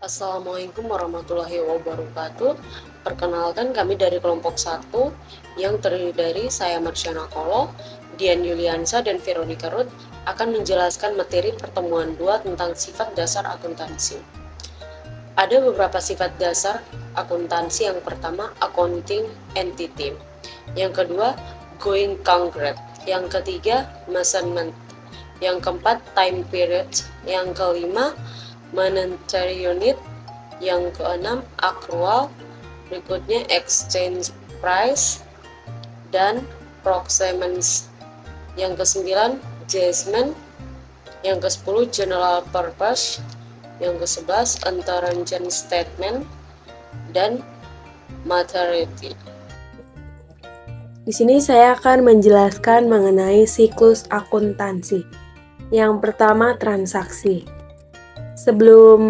Assalamualaikum warahmatullahi wabarakatuh. Perkenalkan kami dari kelompok 1 yang terdiri dari saya Marsyana Kolo, Dian Yuliansa, dan Veronica Ruth akan menjelaskan materi pertemuan 2 tentang sifat dasar akuntansi. Ada beberapa sifat dasar akuntansi. Yang pertama, accounting entity. Yang kedua, going concrete. Yang ketiga, measurement. Yang keempat, time period. Yang kelima, monetary unit. Yang keenam, accrual. Berikutnya exchange price dan proximants. Yang kesembilan, adjustment. Yang ke-10, general purpose. Yang ke-11, intervention statement dan maturity. Di sini saya akan menjelaskan mengenai siklus akuntansi. Yang pertama, transaksi. Sebelum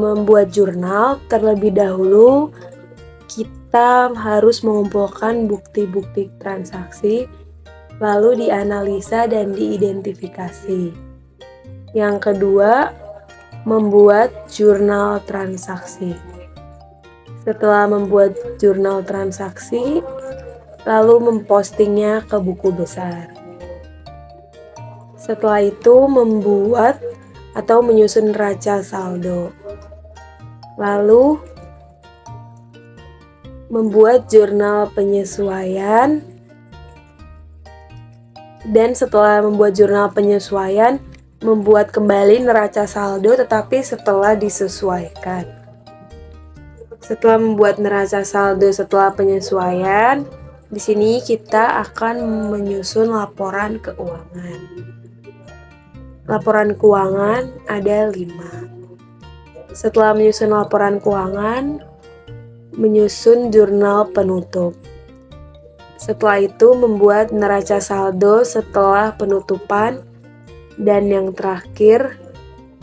membuat jurnal, terlebih dahulu kita harus mengumpulkan bukti-bukti transaksi, lalu dianalisa dan diidentifikasi. Yang kedua, membuat jurnal transaksi. Setelah membuat jurnal transaksi, lalu mempostingnya ke buku besar. Setelah itu membuat atau menyusun neraca saldo. Lalu membuat jurnal penyesuaian. Dan setelah membuat jurnal penyesuaian, membuat kembali neraca saldo tetapi setelah disesuaikan. Setelah membuat neraca saldo setelah penyesuaian, di sini kita akan menyusun laporan keuangan. Laporan keuangan ada 5. Setelah menyusun laporan keuangan, menyusun jurnal penutup. Setelah itu membuat neraca saldo setelah penutupan, dan yang terakhir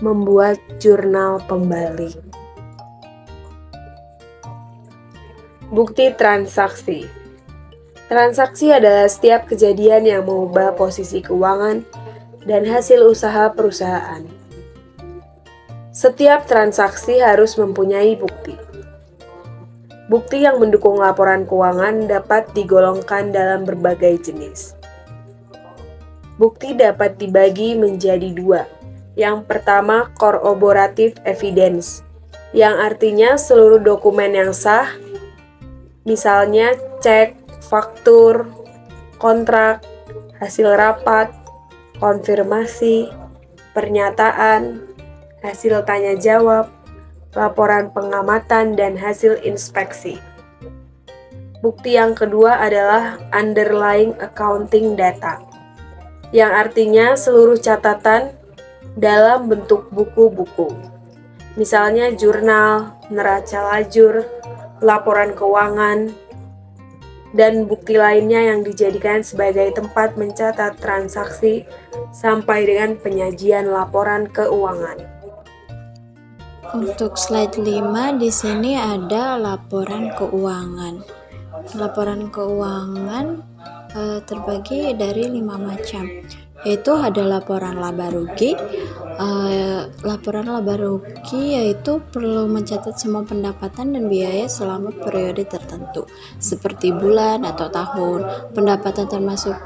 membuat jurnal pembalik. Bukti transaksi. Transaksi adalah setiap kejadian yang mengubah posisi keuangan dan hasil usaha perusahaan. Setiap transaksi harus mempunyai bukti. Bukti yang mendukung laporan keuangan dapat digolongkan dalam berbagai jenis. Bukti dapat dibagi menjadi 2. Yang pertama, corroborative evidence, yang artinya seluruh dokumen yang sah, misalnya cek, faktur, kontrak, hasil rapat, konfirmasi, pernyataan, hasil tanya jawab, laporan pengamatan, dan hasil inspeksi. Bukti yang kedua adalah underlying accounting data, yang artinya seluruh catatan dalam bentuk buku-buku, misalnya jurnal, neraca lajur, laporan keuangan, dan bukti lainnya yang dijadikan sebagai tempat mencatat transaksi sampai dengan penyajian laporan keuangan. Untuk slide 5 di sini ada laporan keuangan. Laporan keuangan terbagi dari 5 macam, yaitu ada laporan laba rugi. Laporan laba rugi yaitu perlu mencatat semua pendapatan dan biaya selama periode tertentu, seperti bulan atau tahun, pendapatan termasuk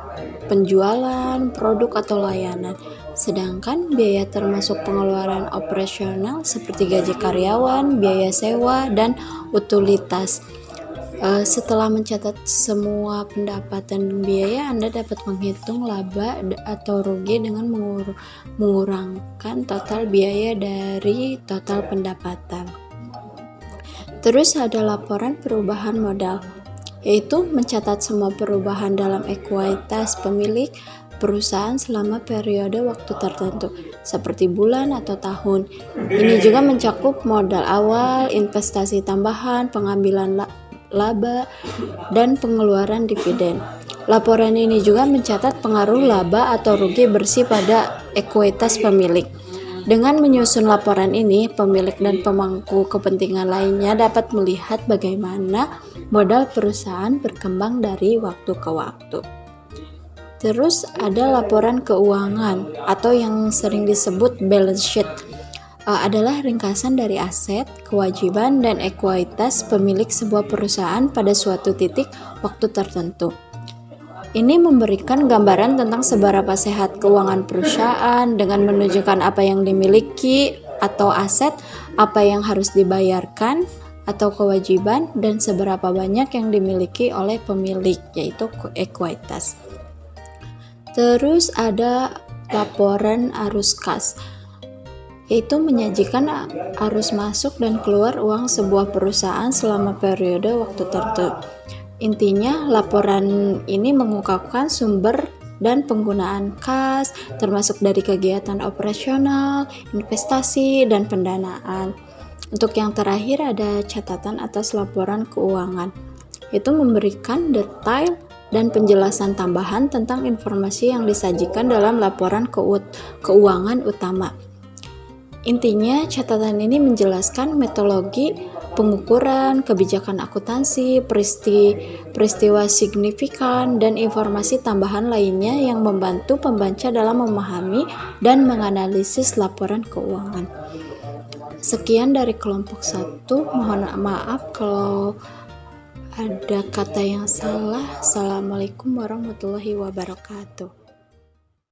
penjualan, produk atau layanan. Sedangkan biaya termasuk pengeluaran operasional seperti gaji karyawan, biaya sewa, dan utilitas. Setelah mencatat semua pendapatan dan biaya, Anda dapat menghitung laba atau rugi dengan mengurangkan total biaya dari total pendapatan. Terus ada laporan perubahan modal, yaitu mencatat semua perubahan dalam ekuitas pemilik perusahaan selama periode waktu tertentu, seperti bulan atau tahun. Ini juga mencakup modal awal, investasi tambahan, pengambilan laba, dan pengeluaran dividen. Laporan ini juga mencatat pengaruh laba atau rugi bersih pada ekuitas pemilik. Dengan menyusun laporan ini, pemilik dan pemangku kepentingan lainnya dapat melihat bagaimana modal perusahaan berkembang dari waktu ke waktu. Terus ada laporan keuangan atau yang sering disebut balance sheet. adalah ringkasan dari aset, kewajiban, dan ekuitas pemilik sebuah perusahaan pada suatu titik waktu tertentu. Ini memberikan gambaran tentang seberapa sehat keuangan perusahaan dengan menunjukkan apa yang dimiliki atau aset, apa yang harus dibayarkan atau kewajiban, dan seberapa banyak yang dimiliki oleh pemilik, yaitu ekuitas. Terus ada laporan arus kas, yaitu menyajikan arus masuk dan keluar uang sebuah perusahaan selama periode waktu tertentu. Intinya, laporan ini mengungkapkan sumber dan penggunaan kas, termasuk dari kegiatan operasional, investasi, dan pendanaan. Untuk yang terakhir ada catatan atas laporan keuangan, itu memberikan detail dan penjelasan tambahan tentang informasi yang disajikan dalam laporan keuangan utama. Intinya, catatan ini menjelaskan metodologi pengukuran, kebijakan akuntansi, peristiwa signifikan, dan informasi tambahan lainnya yang membantu pembaca dalam memahami dan menganalisis laporan keuangan. Sekian dari kelompok 1, mohon maaf kalau ada kata yang salah. Assalamualaikum warahmatullahi wabarakatuh.